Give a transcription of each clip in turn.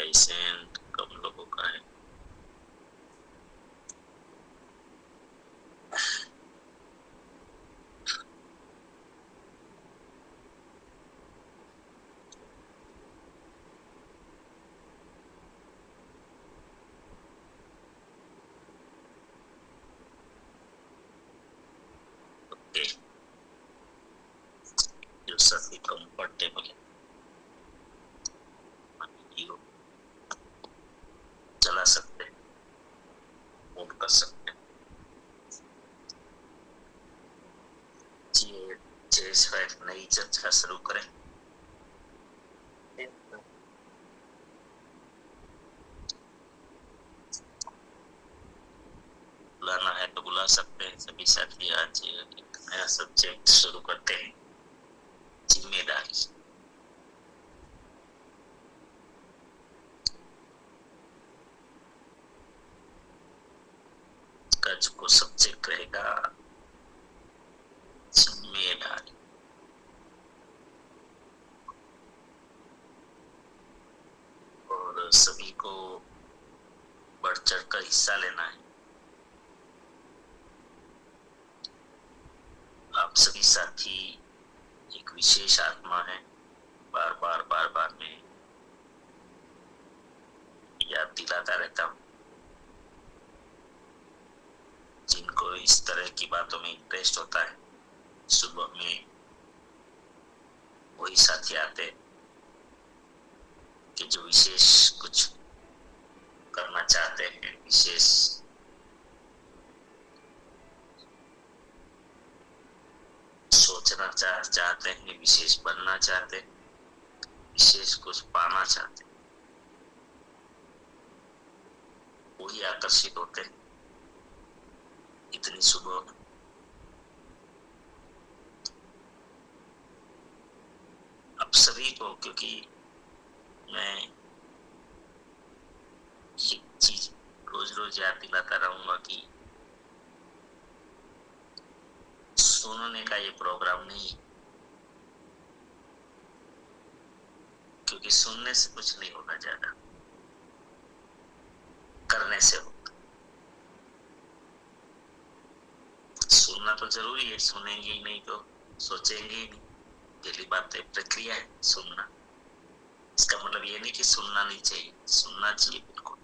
Licence कम लोगों का है। ओके, जो सभी कंफर्टेबल है वीडियो चला सकते हैं, ऑन कर सकते हैं। नई चर्चा शुरू करें। बुलाना है तो बुला सकते हैं सभी साथी। आज एक नया सब्जेक्ट शुरू करते हैं, जिम्मेदारी। का जो सब्जेक्ट रहेगा जिम्मेदारी। और सभी को बढ़ चढ़ कर हिस्सा लेना है। आप सभी साथी एक विशेष आत्मा है, बार बार में याद दिलाता रहता हूँ। जिनको इस तरह की बातों में इंटरेस्ट होता है, सुबह में वही साथी आते कि जो विशेष कुछ करना चाहते हैं, विशेष सोचना चाहते हैं, विशेष बनना चाहते हैं, विशेष कुछ पाना चाहते हैं, वही आकर्षित होते हैं इतनी सुबह में। अब सभी को, क्योंकि मैं एक चीज रोज याद दिलाता रहूंगा कि सुनने का ये प्रोग्राम नहीं, क्योंकि सुनने से कुछ नहीं होगा, ज्यादा करने से होगा। सुनना तो जरूरी है, सुनेंगे ही नहीं तो सोचेंगे ही नहीं। पहली बात है, प्रक्रिया है सुनना। इसका मतलब ये नहीं कि सुनना नहीं चाहिए, सुनना चाहिए बिल्कुल।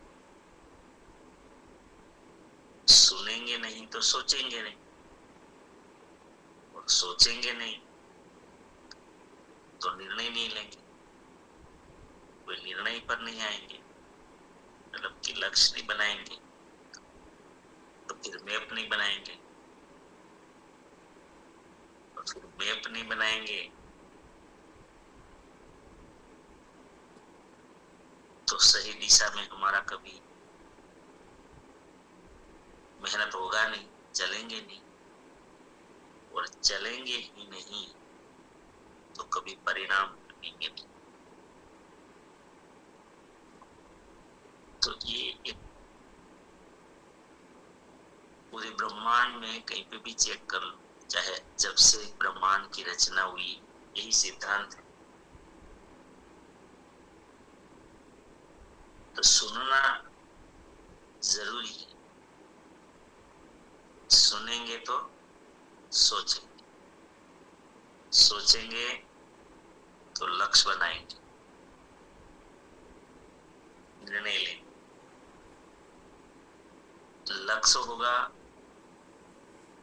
सुनेंगे नहीं तो सोचेंगे नहीं, और सोचेंगे नहीं तो निर्णय नहीं लेंगे, कोई निर्णय पर नहीं आएंगे, मतलब कि लक्ष्य नहीं बनाएंगे, तो फिर मैप नहीं बनाएंगे, और फिर मैप नहीं बनाएंगे तो सही दिशा में हमारा कभी मेहनत होगा नहीं, चलेंगे नहीं, और चलेंगे ही नहीं तो कभी परिणाम मिलेंगे नहीं। तो ये एक पूरे ब्रह्मांड में कहीं पे भी चेक कर लो, चाहे जब से ब्रह्मांड की रचना हुई, यही सिद्धांत है। तो सुनना जरूरी है। सुनेंगे तो सोचेंगे, सोचेंगे तो लक्ष्य बनाएंगे, निर्णय लेंगे। लक्ष्य होगा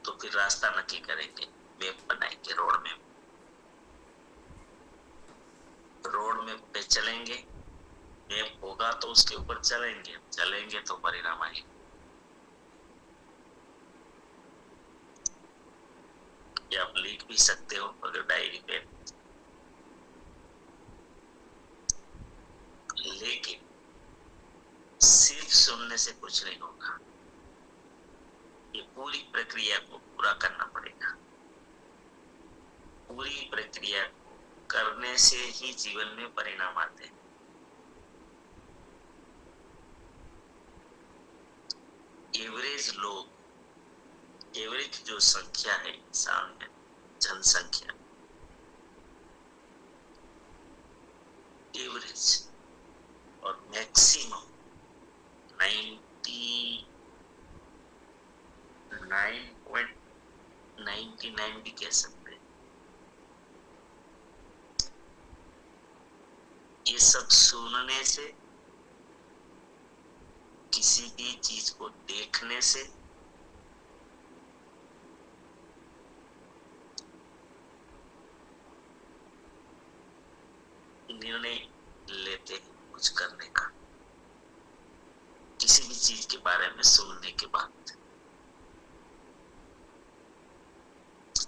तो फिर रास्ता नक्की करेंगे, मैप बनाएंगे, रोड मैप पे चलेंगे। मैप होगा तो उसके ऊपर चलेंगे, चलेंगे तो परिणाम आएंगे। या आप लिख भी सकते हो अगर डायरी पे, लेकिन सिर्फ सुनने से कुछ नहीं होगा, ये पूरी प्रक्रिया को पूरा करना पड़ेगा। पूरी प्रक्रिया को करने से ही जीवन में परिणाम आते हैं। एवरेज जो संख्या है इंसान में, जनसंख्या एवरेज, और मैक्स 99 भी कह सकते हैं। ये सब सुनने से, किसी भी चीज को देखने से, निर्णय लेते हैं कुछ करने का। किसी भी चीज के बारे में सुनने के बाद,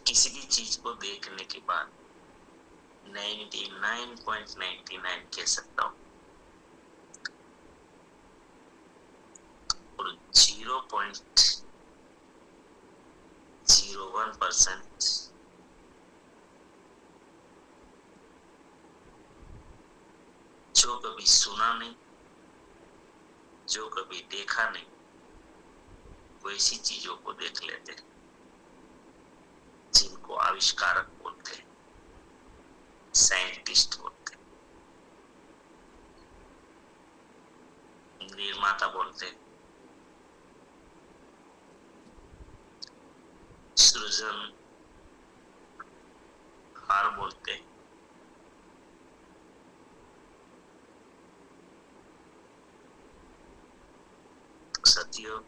किसी भी चीज को देखने के बाद 99.99 कह सकता हूं, और 0.01% जो कभी सुना नहीं, जो कभी देखा नहीं, वो ऐसी चीजों को देख लेते हैं जिनको आविष्कारक बोलते हैं, साइंटिस्ट बोलते हैं, निर्माता बोलते हैं, सृजनहार बोलते हैं। साथियों,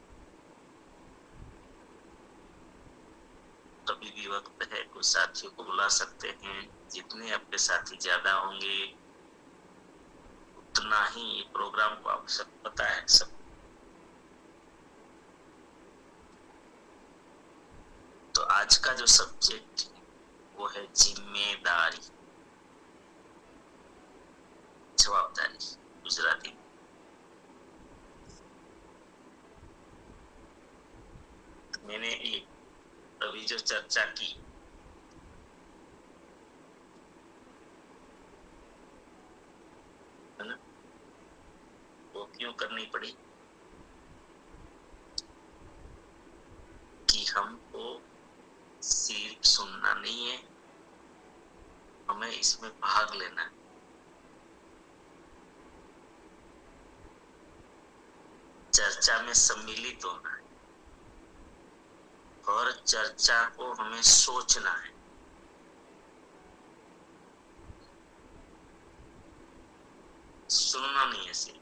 कभी भी वक्त है कुछ साथियों को बुला सकते हैं। जितने आपके साथी ज्यादा होंगे उतना ही ये प्रोग्राम को आप सब पता है सब। तो आज का जो सब्जेक्ट वो है जिम्मेदारी, जवाबदारी गुजराती में। मैंने ये अभी जो चर्चा की, है ना, वो क्यों करनी पड़ी कि हमको सिर्फ सुनना नहीं है, हमें इसमें भाग लेना है। चर्चा में सम्मिलित होना है और चर्चा को हमें सोचना है। सुनना नहीं है सिर्फ,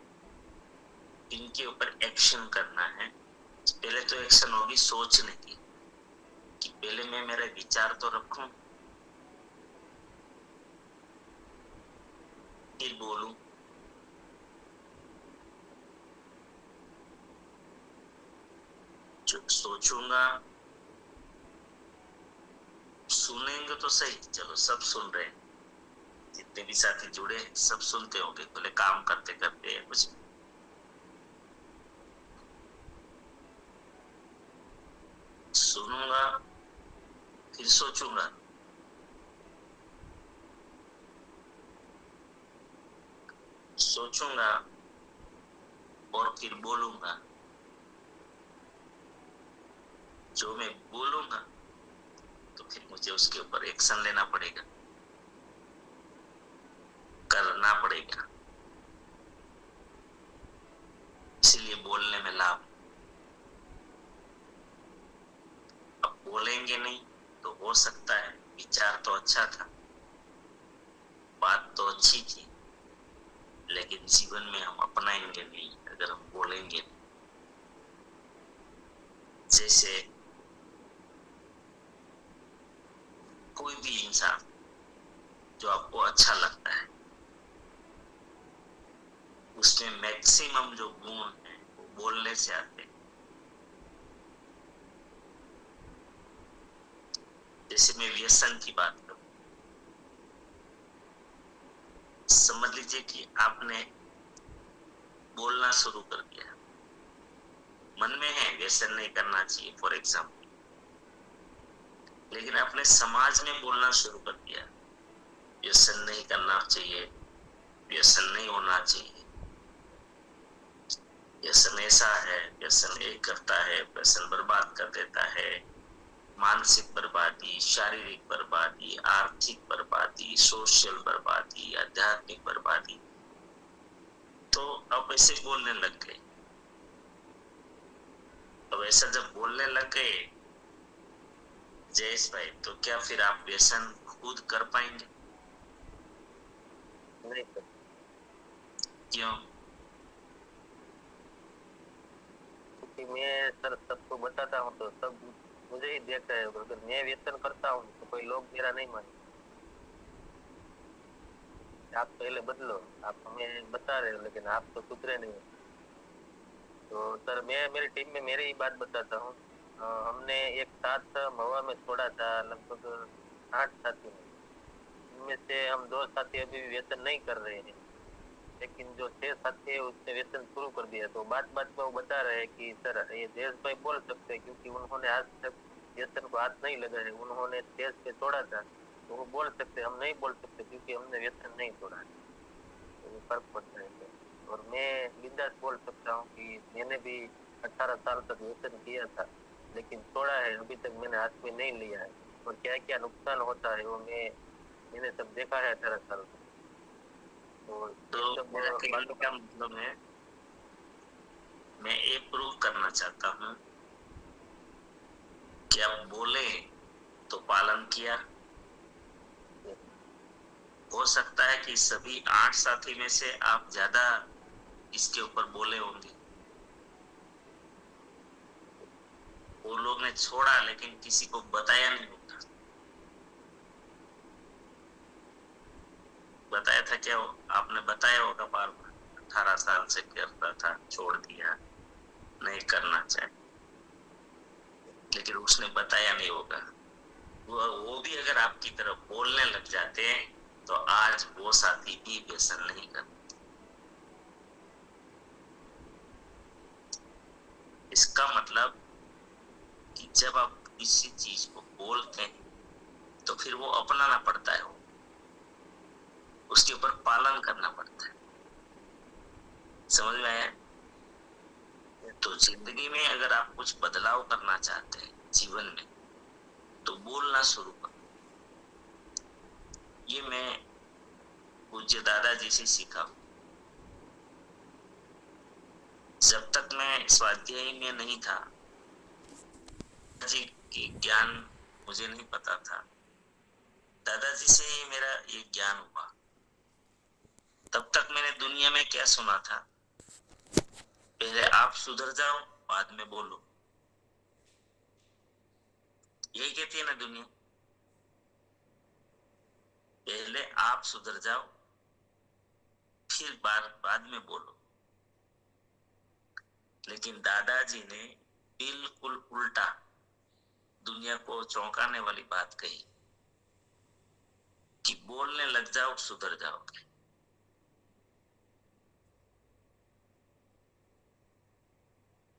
इनके ऊपर एक्शन करना है। पहले तो एक्शन होगी सोचने की, कि पहले मैं मेरे विचार तो रखूं, फिर बोलूं। जो सोचूंगा, सुनेंगे तो सही, चलो सब सुन रहे हैं, जितने भी साथी जुड़े हैं सब सुनते होंगे, बोले काम करते करते या कुछ। सुनूंगा फिर सोचूंगा, सोचूंगा और फिर बोलूंगा। जो मैं बोलूंगा तो फिर मुझे उसके ऊपर एक्शन लेना पड़ेगा, करना पड़ेगा। इसीलिए बोलने में लाभ। अब बोलेंगे नहीं तो हो सकता है विचार तो अच्छा था, बात तो अच्छी थी, लेकिन जीवन में हम अपनाएंगे नहीं अगर हम बोलेंगे नहीं। जैसे कोई भी इंसान जो आपको अच्छा लगता है, उसमें मैक्सिमम जो गुण है वो बोलने से आते हैं। जैसे मैं व्यसन की बात करूं, समझ लीजिए कि आपने बोलना शुरू कर दिया, मन में है व्यसन नहीं करना चाहिए फॉर एग्जाम्पल, लेकिन आपने समाज में बोलना शुरू कर दिया व्यसन नहीं करना चाहिए, व्यसन नहीं होना चाहिए, व्यसन ऐसा है, व्यसन एक करता है, व्यसन बर्बाद कर देता है। मानसिक बर्बादी, शारीरिक बर्बादी, आर्थिक बर्बादी, सोशल बर्बादी, आध्यात्मिक बर्बादी। तो अब ऐसे बोलने लग गए। अब ऐसा जब बोलने लग गए जयेश भाई, तो क्या फिर आप व्यसन खुद कर पाएंगे? नहीं कर। क्यों? क्योंकि मैं सर सबको बताता हूँ तो सब मुझे ही देखता है, अगर मैं व्यसन करता हूँ तो कोई लोग मेरा नहीं माने। आप पहले बदलो, आप हमें बता रहे हो लेकिन आप तो सुधरे नहीं। तो सर मैं मेरी टीम में मेरी ही बात बताता हूँ। हमने एक साथ महुआ में छोड़ा था लगभग 8 साथी ने। इनमें से हम 2 साथी अभी भी व्यसन नहीं कर रहे हैं, लेकिन जो 6 साथी है उसने व्यसन शुरू कर दिया। तो बात बात में वो बता रहे हैं कि सर ये जयेश भाई बोल सकते हैं क्योंकि उन्होंने आज तक व्यसन को हाथ नहीं लगाया, उन्होंने स्टेज पे छोड़ा था। तो वो बोल सकते, हम नहीं बोल सकते क्योंकि हमने व्यसन नहीं छोड़ा है। तो ये फर्क पड़ता है सर। और मैं बिंदास बोल सकता हूँ कि मैंने भी 18 साल तक व्यसन किया था, लेकिन छोड़ा है, अभी तक मैंने हाथ में नहीं लिया है। और क्या क्या नुकसान होता है वो मैंने सब देखा है 18 साल में। तो तो ये सब मेरा कहने बातों का का मतलब है, मैं ये प्रूव करना चाहता हूँ कि आप बोले तो पालन किया। हो सकता है कि सभी 8 साथी में से आप ज्यादा इसके ऊपर बोले होंगे। वो लोग ने छोड़ा लेकिन किसी को बताया नहीं होगा। बताया था क्या? आपने बताया होगा बार बार, 18 साल से करता था, छोड़ दिया, नहीं करना चाहिए, लेकिन उसने बताया नहीं होगा। वो भी अगर आपकी तरफ बोलने लग जाते हैं तो आज वो साथी भी व्यसन नहीं करते। इसका मतलब कि जब आप किसी चीज को बोलते हैं तो फिर वो अपनाना पड़ता है, उसके ऊपर पालन करना पड़ता है। समझ में आया? तो जिंदगी में अगर आप कुछ बदलाव करना चाहते हैं जीवन में, तो बोलना शुरू करो। ये मैं पूज्य दादाजी से सीखा। जब तक मैं स्वाध्याय में नहीं था, जी की ज्ञान मुझे नहीं पता था। दादाजी से ही मेरा ये ज्ञान हुआ। तब तक मैंने दुनिया में क्या सुना था? पहले आप सुधर जाओ, बाद में बोलो। यही कहती है ना दुनिया, पहले आप सुधर जाओ, फिर बाद में बोलो। लेकिन दादाजी ने बिल्कुल उल्टा दुनिया को चौंकाने वाली बात कही कि बोलने लग जाओ, सुधर जाओगे।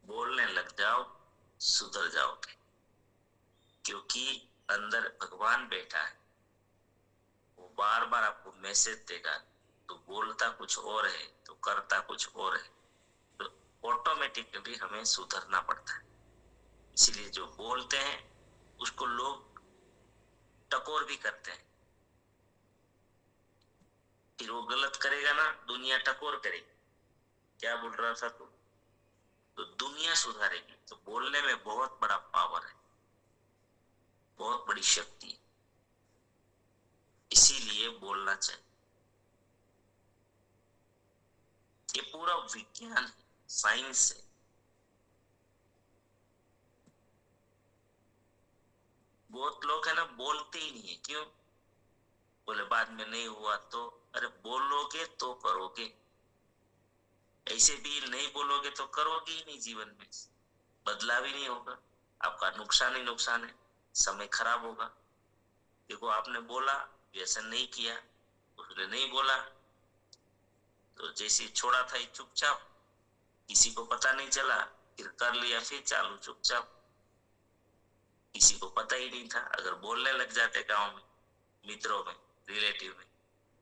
बोलने लग जाओ, सुधर जाओगे। क्योंकि अंदर भगवान बैठा है, वो बार बार आपको मैसेज देगा। तो बोलता कुछ और है तो करता कुछ और है। तो ऑटोमेटिकली हमें सुधरना पड़ता है। इसलिए जो बोलते हैं उसको लोग टकोर भी करते हैं। फिर वो गलत करेगा ना, दुनिया टकोर करेगी, क्या बोल रहा था तू। तो दुनिया सुधारेगी। तो बोलने में बहुत बड़ा पावर है, बहुत बड़ी शक्ति है। इसीलिए बोलना चाहिए। ये पूरा विज्ञान है, साइंस है। बहुत लोग है ना, बोलते ही नहीं है। क्यों? बोले बाद में नहीं हुआ तो। अरे बोलोगे तो करोगे, ऐसे भी नहीं बोलोगे तो करोगे ही नहीं। जीवन में बदलाव ही नहीं होगा, आपका नुकसान ही नुकसान है, समय खराब होगा। देखो आपने बोला, व्यसन नहीं किया, उसने नहीं बोला, तो जैसे छोड़ा था चुपचाप, किसी को पता नहीं चला, फिर कर लिया, फिर चालू चुपचाप, किसी को पता ही नहीं था। अगर बोलने लग जाते गांव में, मित्रों में, रिलेटिव में,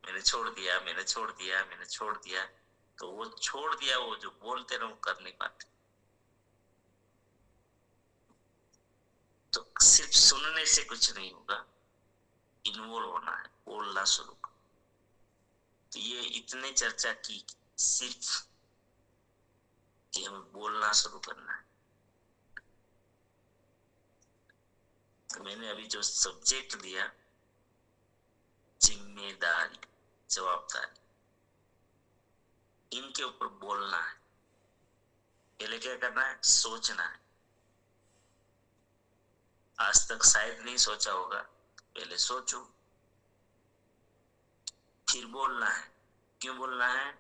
मैंने छोड़ दिया, मैंने छोड़ दिया, मैंने छोड़ दिया, तो वो छोड़ दिया, वो जो बोलते रहो कर नहीं पाते। तो सिर्फ सुनने से कुछ नहीं होगा, इन्वॉल्व होना है, बोलना शुरू करो। तो ये इतने चर्चा की सिर्फ कि हमें बोलना शुरू करना है। तो मैंने अभी जो सब्जेक्ट दिया, जिम्मेदारी, जवाबदारी, इनके ऊपर बोलना है। पहले क्या करना है? सोचना है। आज तक शायद नहीं सोचा होगा, पहले सोचो, फिर बोलना है। क्यों बोलना है?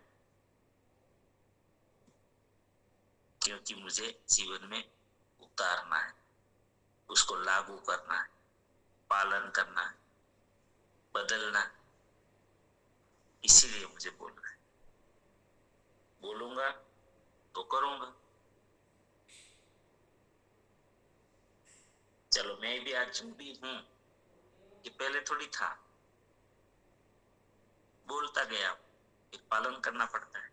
क्योंकि मुझे जीवन में उतारना है, उसको लागू करना है, पालन करना है, बदलना है। इसीलिए मुझे बोलना है। बोलूंगा तो करूंगा। चलो मैं भी आज जो भी हूं, ये पहले थोड़ी था। बोलता गया, फिर पालन करना पड़ता है।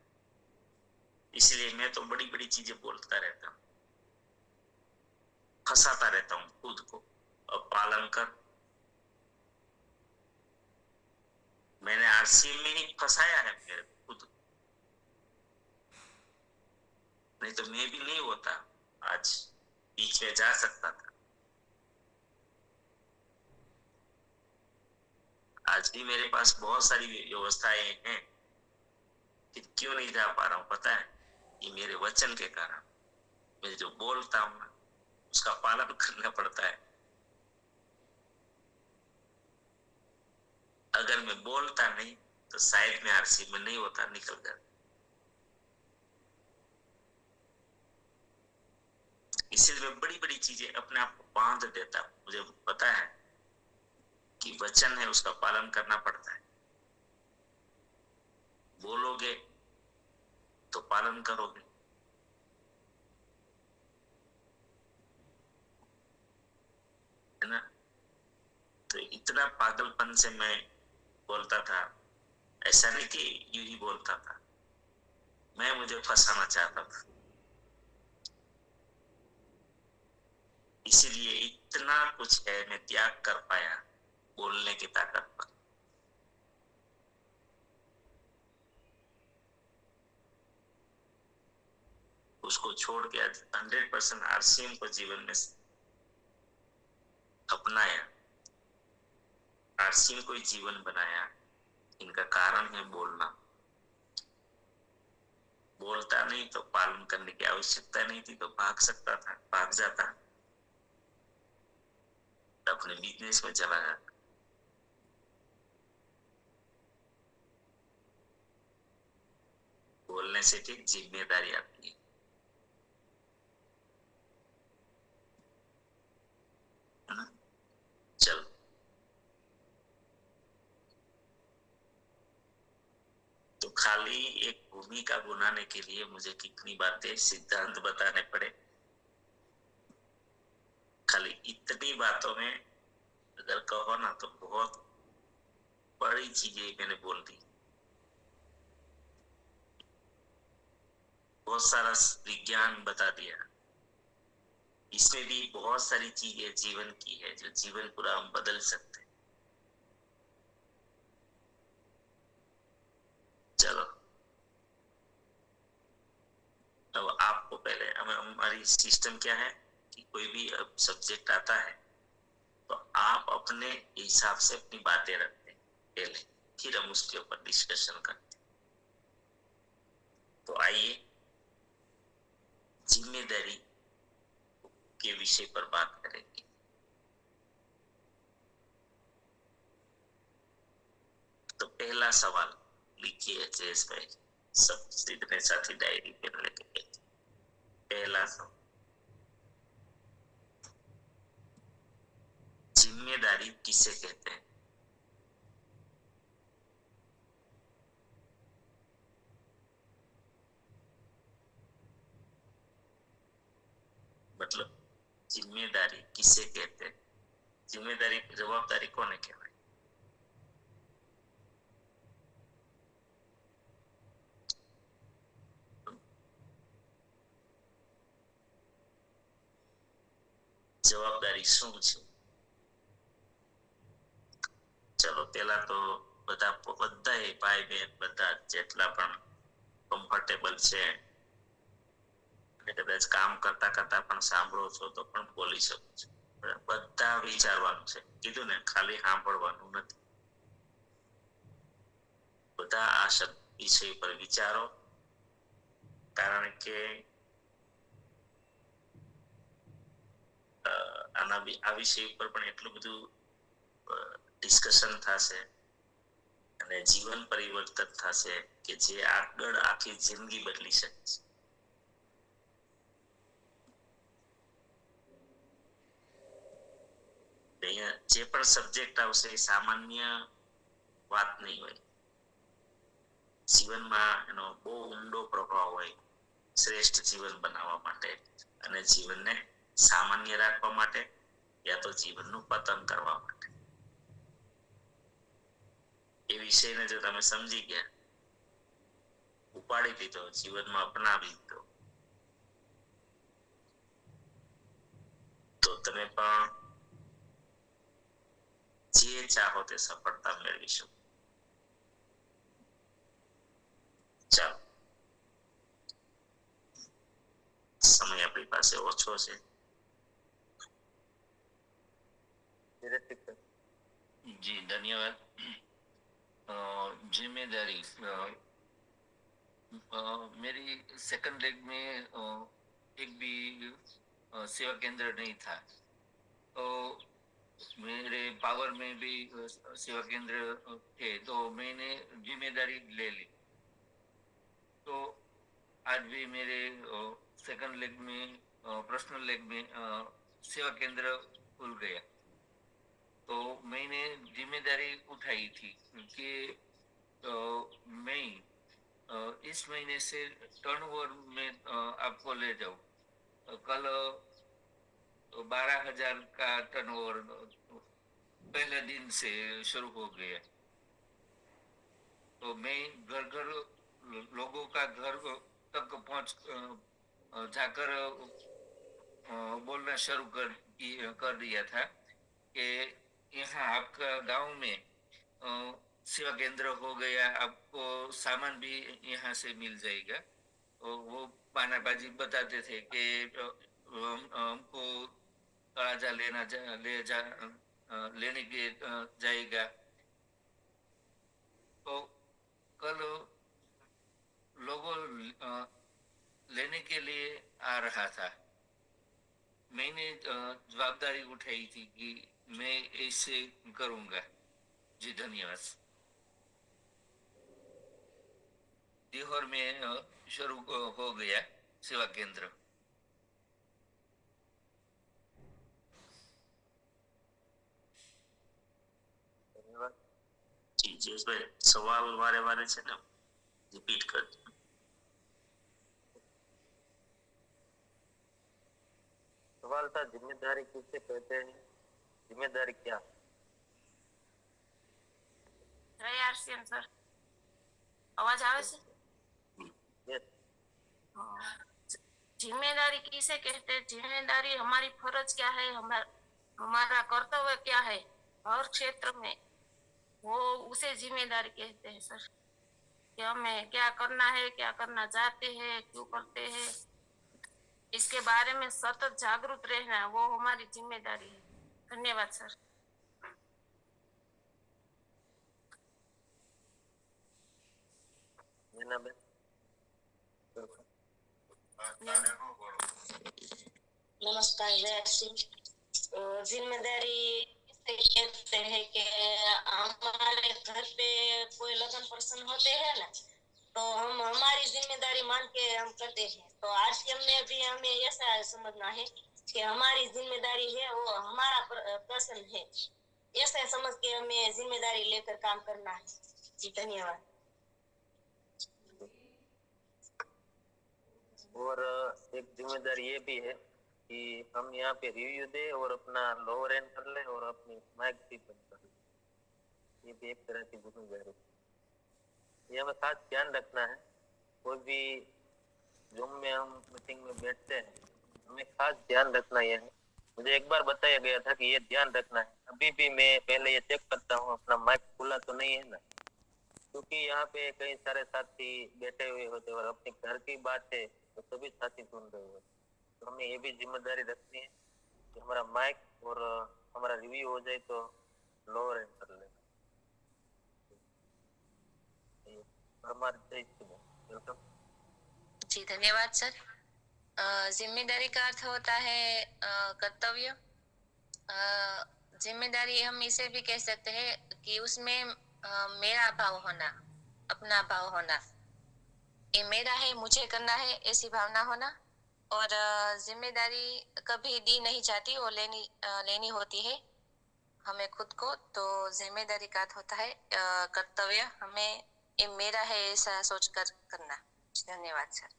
इसलिए मैं तो बड़ी बड़ी चीजें बोलता रहता हूँ, फंसाता रहता हूँ खुद को। अब पालन कर। मैंने आरसीएम में ही फंसाया है मेरे खुद को। नहीं तो मैं भी नहीं होता, आज बीच में जा सकता था। आज भी मेरे पास बहुत सारी व्यवस्थाएं हैं, फिर क्यों नहीं जा पा रहा हूं पता है? ये मेरे वचन के कारण। मैं जो बोलता हूं ना, उसका पालन करना पड़ता है। अगर मैं बोलता नहीं तो शायद मैं आरसी में नहीं होता, निकल गया। इसीलिए मैं बड़ी बड़ी चीजें अपने आप को बांध देता हूं। मुझे पता है कि वचन है, उसका पालन करना पड़ता है। बोलोगे तो पालन करोगे, है ना? तो इतना पागलपन से मैं बोलता था। ऐसा नहीं कि यूं ही बोलता था, मैं मुझे फंसाना चाहता था। इसीलिए इतना कुछ है मैं त्याग कर पाया बोलने की ताकत पर। उसको छोड़ के 100% आरसीएम को जीवन में अपनाया, आरसीएम को ही जीवन बनाया। इनका कारण है बोलना। बोलता नहीं तो पालन करने की आवश्यकता नहीं थी, तो भाग सकता था, भाग जाता, अपने बिजनेस में चला जाता। बोलने से ठीक जिम्मेदारी आती है ना? चलो, तो खाली एक भूमिका बनाने के लिए मुझे कितनी बातें, सिद्धांत बताने पड़े। खाली इतनी बातों में अगर कहो ना तो बहुत बड़ी चीजें मैंने बोल दी। बहुत सारा विज्ञान बता दिया। इसमें भी बहुत सारी चीजें जीवन की है जो जीवन पूरा हम बदल सकते हैं। चलो, अब आपको पहले हमारी सिस्टम क्या है कि कोई भी सब्जेक्ट आता है तो आप अपने हिसाब से अपनी बातें रखते हैं पहले, फिर हम उसके ऊपर डिस्कशन करते हैं। तो आइए जिम्मेदारी के विषय पर बात करेंगे। तो पहला सवाल लिखिए जयेश भाई, सब सीधे साथी डायरी पे लेके। पहला सवाल, जिम्मेदारी किसे कहते हैं? मतलब जिम्मेदारी किसे कहते हैं? जिम्मेदारी, जवाबदारी कोने कहवाय? જવાબદારી શું છે? ચલો, પેલા તો બધા ભાઈ બહેન બધા જેટલા પણ કમ્ફર્ટેબલ છે, કદાચ કામ કરતા કરતા પણ સાંભળો છો તો પણ બોલી શકો છો। બધા વિચારવાનું છે, કીધું ને ખાલી સાંભળવાનું નથી. બધા આ વિષય પર વિચારો, કારણ કે આ વિષય ઉપર પણ એટલું બધું ડિસ્કશન થશે અને જીવન પરિવર્તન થશે કે જે આગળ આખી જિંદગી બદલી શકે છે. અહીંયા જે પણ સબ્જેક્ટ આવશે એ સામાન્ય વાત નહીં હોય. જીવનમાં એનો બહુ ઊંડો પ્રભાવ હોય, શ્રેષ્ઠ જીવન બનાવવા માટે અને જીવનને સામાન્ય રાખવા માટે યા તો જીવનનું પતન કરવા માટે. એ વિષયને જો તમે સમજી ગયા, ઉપાડી લીધો, જીવનમાં અપનાવી લીધો, તો તમે પણ જે ચાહો તે સફળતા મેળવી શકો. ચાલો, સમય આપણી પાસે ઓછો છે. जी धन्यवाद. जिम्मेदारी मेरी सेकंड लेग में एक भी सेवा केंद्र नहीं था, तो मेरे पावर में भी सेवा केंद्र थे, तो मैंने जिम्मेदारी ले ली. तो आज भी मेरे सेकंड लेग में पर्सनल लेग में सेवा केंद्र खुल गया. तो मैंने जिम्मेदारी उठाई थी कि मैं इस महीने से टर्नओवर में आपको ले जाऊं. कल 12,000 का टर्नओवर पहले दिन से शुरू हो गया. तो मैं घर घर लोगों का घर तक पहुंच जाकर बोलना शुरू कर दिया था कि यहाँ आपका गांव में सेवा केंद्र हो गया, आपको सामान भी यहाँ से मिल जाएगा. तो वो पानाबाजी बताते थे कि हमको तराजा लेने के जाएगा. तो कल लोगों लेने के लिए आ रहा था. मैंने जवाबदारी उठाई थी कि मैं ऐसे करूंगा. जी धन्यवाद. दिहोर में शुरू हो गया सेवा केंद्र. જી જયેશભાઈ, સવાલ વારે વારે છે ને રિપીટ કરજો. सवाल था जिम्मेदारी किसे कहते हैं, जिम्मेदारी क्या? જય આરસીએમ સર, અવાજ આવે છે? Yes. जिम्मेदारी किसे कहते हैं? जिम्मेदारी हमारी फर्ज क्या है, हमारा कर्तव्य क्या है हर क्षेत्र में, वो उसे जिम्मेदारी कहते हैं सर. कि हमें क्या करना है, क्या करना चाहते हैं, क्यों करते हैं, इसके बारे में सतत जागरूक रहना, वो हमारी जिम्मेदारी है. धन्यवाद सर. नमस्कार. जय सिंह. जिम्मेदारी किसे कहते हैं कि हमारे घर पे कोई लगन प्रसन्न होते हैं ना, तो हम हमारी जिम्मेदारी मान के हम करते हैं. तो आरसीएम में भी हमें ऐसा समझना है कि हमारी जिम्मेदारी है, वो हमारा प्रश्न है, ऐसा समझ के हमें जिम्मेदारी लेकर काम करना है. जी धन्यवाद. और एक जिम्मेदारी ये भी है कि हम यहाँ पे रिव्यू दे और अपना लोअर एंड कर ले और अपनी माइक भी बंद कर ले. ये भी एक तरह की जिम्मेदारी. ये हमें खास ध्यान रखना है. कोई भी जूम में हम मीटिंग में बैठते हैं, हमें खास ध्यान रखना यह है. मुझे एक बार बताया गया था कि ये ध्यान रखना है. अभी भी मैं पहले ये चेक करता हूँ अपना माइक खुला तो नहीं है ना, क्योंकि यहाँ पे कई सारे साथी बैठे हुए होते और अपने घर की बात है तो सभी साथी सुन रहे होते. तो हमें ये भी जिम्मेदारी रखनी है कि हमारा माइक और हमारा रिव्यू हो जाए तो लोअर एंड कर लेना। हमारे वेलकम। जी धन्यवाद सर। जिम्मेदारी का अर्थ होता है कर्तव्य। जिम्मेदारी हम इसे भी कह सकते हैं कि उसमें मेरा भाव होना, अपना भाव होना, ये मेरा है, मुझे करना है, ऐसी भावना होना। और जिम्मेदारी कभी दी नहीं जाती, वो लेनी होती है हमें खुद को। तो जिम्मेदारी का अर्थ होता है कर्तव्य, हमें ये मेरा है ऐसा सोचकर करना। धन्यवाद सर।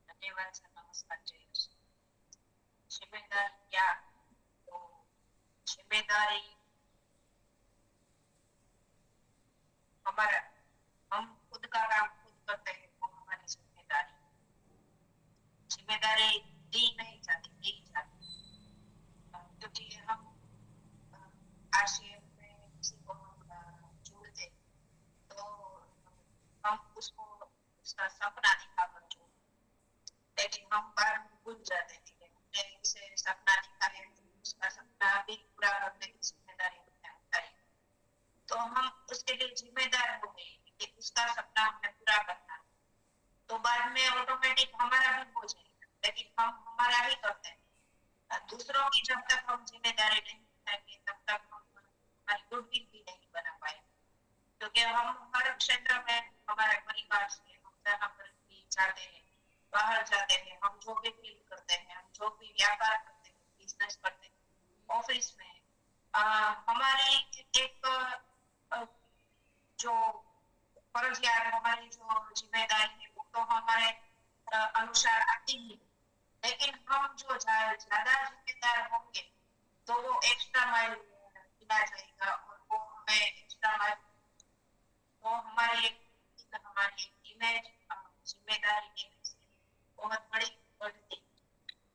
धन्यवाद सर। नमस्कार जय। जिम्मेदारी क्या? तो जिम्मेदारी हमारा, हम खुद का काम खुद करते हैं वो हमारी जिम्मेदारी। जिम्मेदारी दी नहीं जाती, दी जाती, क्योंकि हम आरसीएम में किसी को जोड़ते तो हम उसको उसका सपना दिखाकर जोड़ते, लेकिन हम बाद में भूल जाते हैं कि हमने उसे सपना दिखा है, उसका सपना भी पूरा करने की जिम्मेदारी हमने उठाई। तो हम उसके लिए जिम्मेदार हो गए कि उसका सपना हमें पूरा करना है। तो बाद में ऑटोमेटिक हमारा भी हो जाएगा, लेकिन हम हमारा ही करते हैं। दूसरों की जब तक हम जिम्मेदारी नहीं उठाएंगे तब तक हम हमारी गुडविल भी नहीं बना पाएंगे, क्योंकि हम हमारे क्षेत्र में हमारे परिवार से हम जहाँ पर भी जाते हैं, बाहर जाते हैं, हम जो भी फील करते हैं, हम जो भी व्यापार करते हैं, बिजनेस करते हैं, ऑफिस में हमारी एक जो फर्जियात, हमारी जो जिम्मेदारी है वो तो हमारे अनुसार आती ही, लेकिन हम जो ज्यादा जिम्मेदार होंगे तो वो एक्स्ट्रा माइल मिला जाएगा और वो हमें एक्स्ट्रा माइल, तो हमारी इमेज जिम्मेदारी लेने से बहुत बड़ी बढ़ती।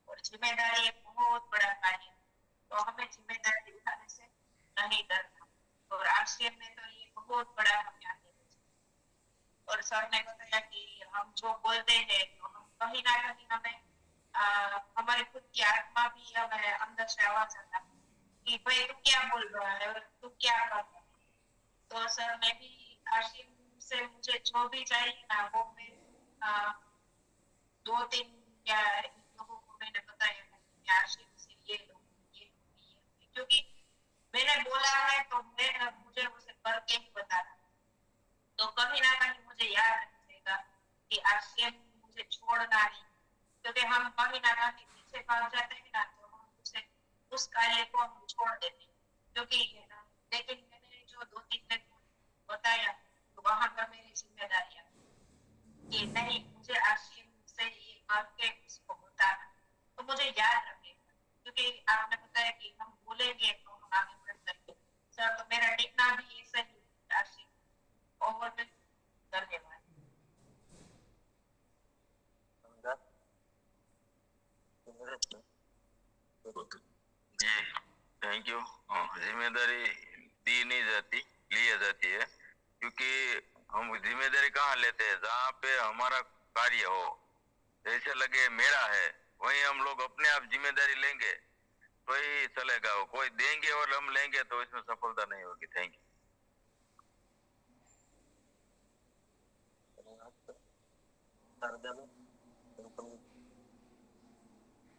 और जिम्मेदारी एक बहुत बड़ा कार्य है, तो हमें जिम्मेदारी उठाने से नहीं डरना। और आरसीएम में तो ये बहुत बड़ा हमें आगे। और सर ने बताया कि हम जो बोलते हैं तो हम कहीं ना कहीं हमें हमारे खुद की आत्मा भी हमें अंदर से आवाज आता है कि भाई तू क्या बोल रहा है और तू क्या कर रहा है। तो सर मैं भी आरसीएम से मुझे जो भी चाहिए ना वो मैं 2-3 या लोगों को मैंने बताया कि आरसीएम से ये लो, ये क्योंकि मैंने बोला है तो मुझे उसे करके ही बताना, तो कहीं ना कहीं मुझे याद रखेगा कि आरसीएम मुझे छोड़ना नहीं, क्योंकि हम कहीं ना कहीं पीछे भाग जाते हैं ना तो हम उसे उस कार्य को हम छोड़ देते हैं। क्योंकि लेकिन मैंने जो 2-3 बताया तो वहां पर मेरी जिम्मेदारी कि नहीं, मुझे आरसीएम से ये करके उसको बताना, तो मुझे याद रखेगा, क्योंकि आपने बताया कि हम बोलेंगे तो हम आगे बढ़ सकते। सर तो मेरा टिकना भी ऐसा ही आरसीएम। और धन्यवाद। जी थैंक यू। जिम्मेदारी दी नहीं जाती, ली जाती है, क्योंकि हम जिम्मेदारी कहाँ लेते हैं? जहाँ पे हमारा कार्य हो, जैसे लगे मेरा है, वहीं हम लोग अपने आप जिम्मेदारी लेंगे तो ही चलेगा। वो कोई देंगे और हम लेंगे तो इसमें सफलता नहीं होगी। Thank you.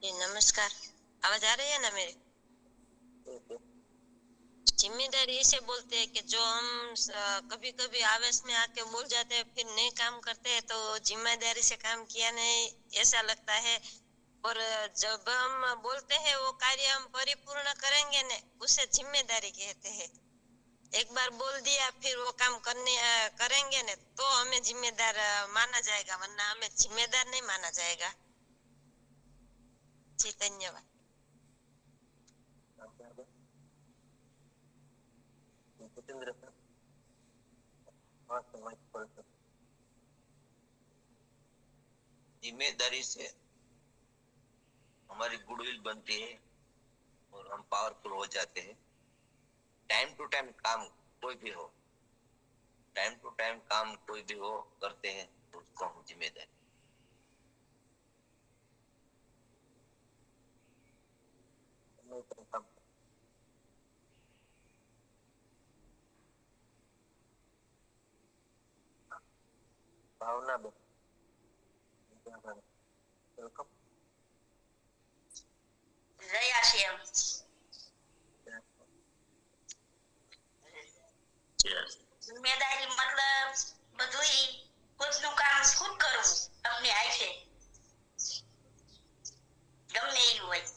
जी नमस्कार, आवाज आ रही है ना मेरी? जिम्मेदारी इसे बोलते हैं कि जो हम कभी कभी आवेश में आके बोल जाते हैं फिर नहीं काम करते हैं, तो जिम्मेदारी से काम किया नहीं ऐसा लगता है। और जब हम बोलते हैं वो कार्य हम परिपूर्ण करेंगे ने, उसे जिम्मेदारी कहते हैं। एक बार बोल दिया फिर वो काम करेंगे ने तो हमें जिम्मेदार माना जाएगा, वरना हमें जिम्मेदार नहीं माना जाएगा। जी धन्यवाद। जिम्मेदारी से हमारी गुडविल बनती है और हम पावरफुल हो जाते हैं। टाइम टू टाइम काम कोई भी हो, टाइम टू टाइम काम कोई भी हो करते हैं तो उसको हम जिम्मेदारी। भावना बेन, वेलकम। જય આશિયમ. Yes. જિમ્મેદારી મતલબ બધું ખુદનું કામ ખુદ કરવું अपनी આંખે ગમે એવું હોય.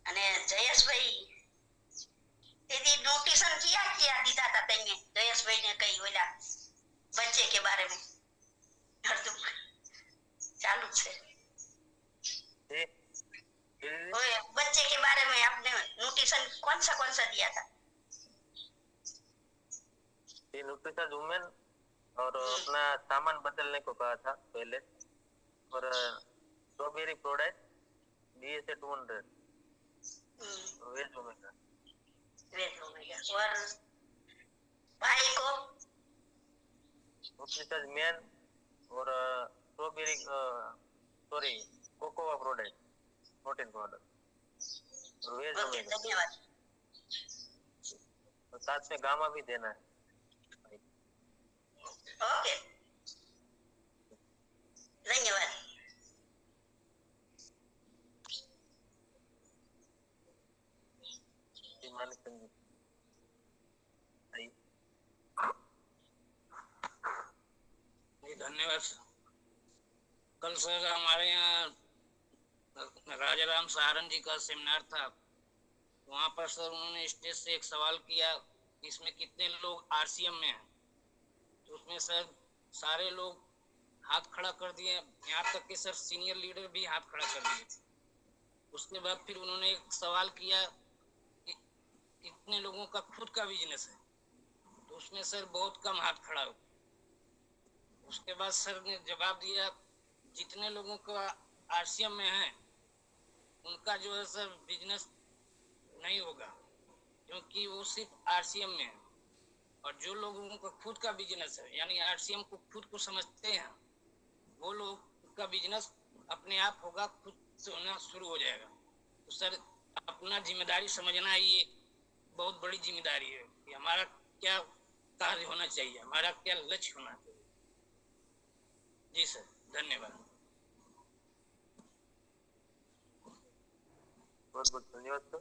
અને જયેશભાઈ તેથી नोटिसन किया दीदा था तैने जयेश ने कही बोला बच्चे के बारे में हरदम चालू से ओए बच्चे के बारे में आपने नोटिसन कौन सा दिया था? ये न्यूट्रिशन वुमेन और अपना सामान बदलने को कहा था पहले, और strawberry product DSA 200 veg omega. और भाई को न्यूट्रिशन मैन और strawberry sorry cocoa product protein powder और वेज ओमेगा। धन्यवाद। और साथ में गामा भी देना है। ओके धन्यवाद। धन्यवाद। कल सर हमारे यहाँ राजा राम सहारण जी का सेमिनार था, वहाँ पर सर उन्होंने स्टेज से एक सवाल किया, इसमें कितने लोग RCM में हैं, तो उसमें सर सारे लोग हाथ खड़ा कर दिए, यहाँ तक कि सर सीनियर लीडर भी हाथ खड़ा कर दिए। उसके बाद फिर उन्होंने एक सवाल किया कि कितने लोगों का खुद का बिजनेस है, तो उसमें सर बहुत कम हाथ खड़ा हो। उसके बाद सर ने जवाब दिया जितने लोगों का RCM में है उनका जो है सर बिजनेस नहीं होगा, क्योंकि वो सिर्फ RCM में है, और जो लोगों का खुद का बिजनेस है यानी RCM को खुद को समझते हैं वो लोग का बिजनेस अपने आप होगा, खुद से होना शुरू हो जाएगा। तो सर अपना जिम्मेदारी समझना ये बहुत बड़ी जिम्मेदारी है कि हमारा क्या कार्य होना चाहिए, हमारा क्या लक्ष्य होना चाहिए। जी सर धन्यवाद। बहुत बहुत धन्यवाद सर।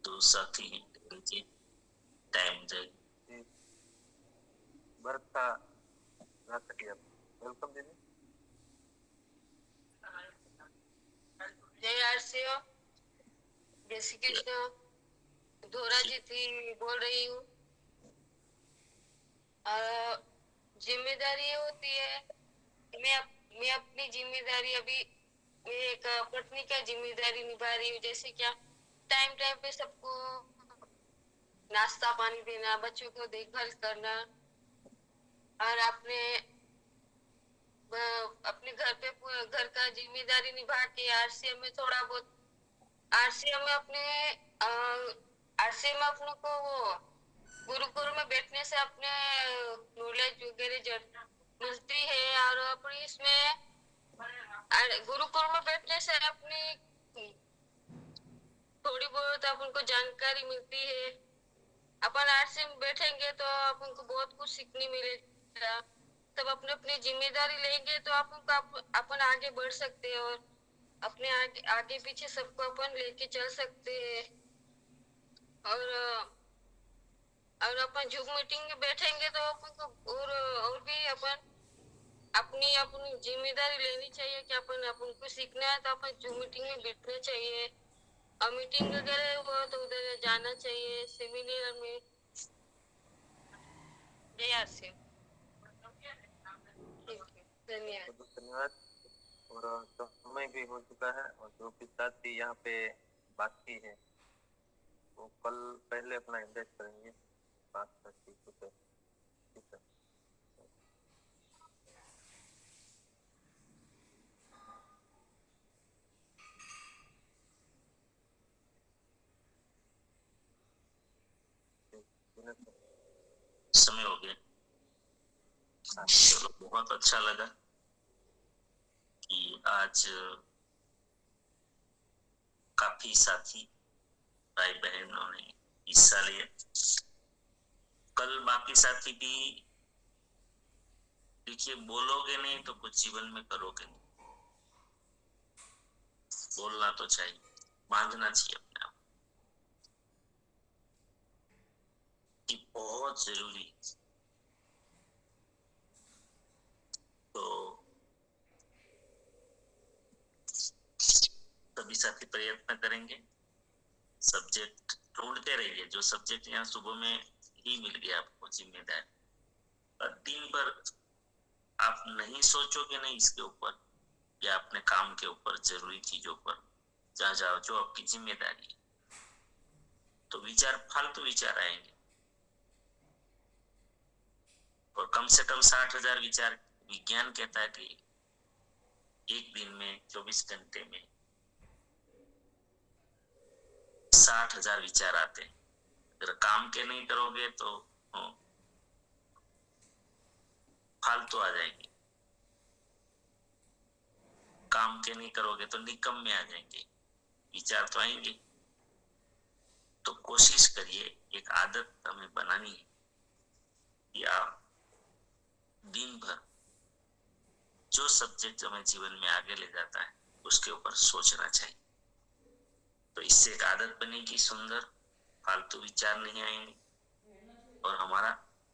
तो साथी टाइम जाए बरता राकटिया, वेलकम दीदी। जय आरसीओ, जय श्री कृष्ण। धोराजी थी बोल रही हूँ। जिम्मेदारी ये होती है, मैं अपनी जिम्मेदारी अभी मैं एक पत्नी का जिम्मेदारी निभा रही हूँ। जैसे क्या टाइम टाइम पे सबको नाश्ता पानी देना, बच्चों को देखभाल करना, और अपने घर का जिम्मेदारी निभा के RCM में थोड़ा बहुत RCM में अपने को वो गुरुकुल में बैठने से अपने नॉलेज वगैरह मिलती है, और अपनी इसमें गुरुकुल में बैठने से अपनी थोड़ी बहुत अपन को जानकारी मिलती है। अपन RCM में बैठेंगे तो अपन को बहुत कुछ सीखने मिलेगा। तब अपने अपनी जिम्मेदारी लेंगे तो अपन आगे बढ़ सकते हैं, और अपने आगे पीछे सबको अपन लेके चल सकते हैं। और अपन जूम मीटिंग में बैठेंगे तो अपन को और भी अपन अपनी जिम्मेदारी लेनी चाहिए कि अपन को सीखना है तो अपन जूम मीटिंग में बैठना चाहिए, और मीटिंग वगैरह हो तो उधर जाना चाहिए, सेमिनार में। जय आरसीएम। धन्यवाद। धन्यवाद। और समय भी हो चुका है, और जो भी साथी यहाँ पे बाकी है वो कल पहले अपना इन्वेस्ट करेंगे 5-30 रुपए। ठीक है। समय हो गया। चलो, बहुत अच्छा लगा कि आज काफी साथी भाई बहनों ने हिस्सा लिया। कल बाकी साथी भी, देखिए, बोलोगे नहीं तो कुछ जीवन में करोगे नहीं। बोलना तो चाहिए, बांधना चाहिए अपने आप कि बहुत जरूरी है। तो सभी साथी प्रयत्न करेंगे, सब्जेक्ट ढूंढते रहिए। जो सब्जेक्ट यहाँ सुबह में ही मिल गया आपको, जिम्मेदारी, और दिन भर आप नहीं सोचोगे नहीं इसके ऊपर या अपने काम के ऊपर, जरूरी चीजों पर जहाँ जाओ जो आपकी जिम्मेदारी है, तो विचार, फालतू विचार आएंगे। और कम से कम 60,000 विचार, विज्ञान कहता है कि एक दिन में 24 घंटे में 60,000 विचार आते हैं। अगर काम के नहीं करोगे तो फालतू आ जाएंगे, काम के नहीं करोगे तो निकम्मे आ जाएंगे, विचार तो आएंगे। तो कोशिश करिए, एक आदत हमें बनानी है कि आप दिन भर जो सब्जेक्ट हमें जीवन में आगे ले जाता है उसके ऊपर सोचना चाहिए। तो इससे एक आदत बनेगी सुंदर, फालतू विचार नहीं आएंगे, और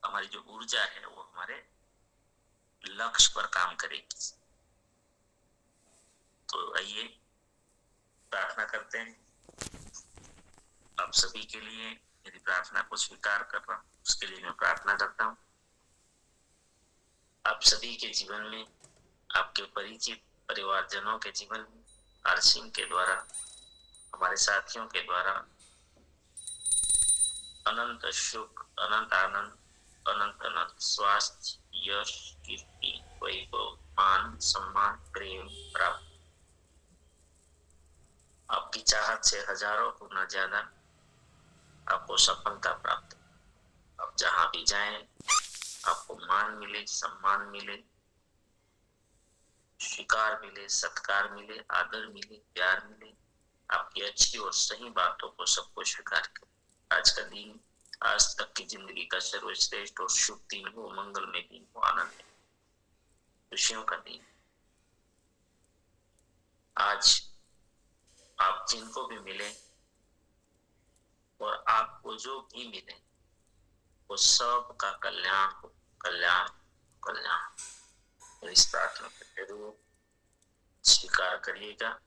हमारी जो ऊर्जा है वो हमारे लक्ष्य पर काम करेगी। तो आइए प्रार्थना करते हैं। आप सभी के लिए मेरी प्रार्थना को स्वीकार कर रहा हूँ, उसके लिए मैं प्रार्थना करता हूँ। आप सभी के जीवन में, आपके परिचित परिवारजनों के जीवन में, आरसिंह के द्वारा, हमारे साथियों के द्वारा अनंत सुख, अनंत आनंद, अनंत अनंत स्वास्थ्य, यश, कीर्ति, वैभव, मान, सम्मान, प्रेम प्राप्त। आपकी चाहत से हजारों गुना ज्यादा आपको सफलता प्राप्त। आप जहां भी जाएं आपको मान मिले, सम्मान मिले, स्वीकार मिले, सत्कार मिले, आदर मिले, प्यार मिले। आपकी अच्छी और सही बातों को सबको स्वीकार करें। आज का दिन, आज तक की जिंदगी का सर्वश्रेष्ठ और शुभ दिन हो, मंगलमय दिन हो, आनंद, खुशियों का दिन। आज आप जिनको भी मिले और आपको जो भी मिले वो सब का कल्याण हो, कल्याण, कल्याण। इस प्रार्थना को जरूर स्वीकार करिएगा।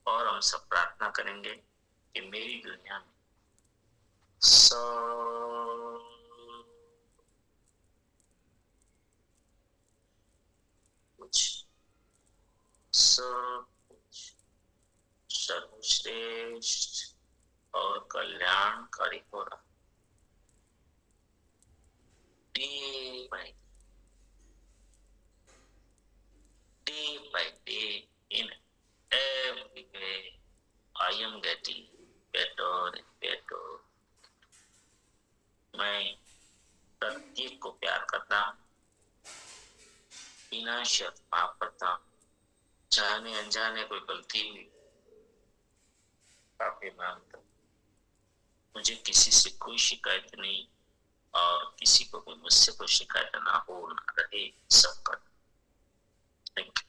और हम सब प्रार्थना करेंगे कि मेरी दुनिया में सब कुछ सर्वश्रेष्ठ और कल्याणकारी हो रहा। Day by day, in every way, I am getting better and better. मैं प्रत्येक को प्यार करता, बिना शर्त माफ करता, जाने अनजाने कोई गलती हुई काफी मानता। मुझे किसी से कोई शिकायत नहीं, और किसी को भी मुझसे कोई शिकायत ना हो, ना रहे, सबका। Thank you.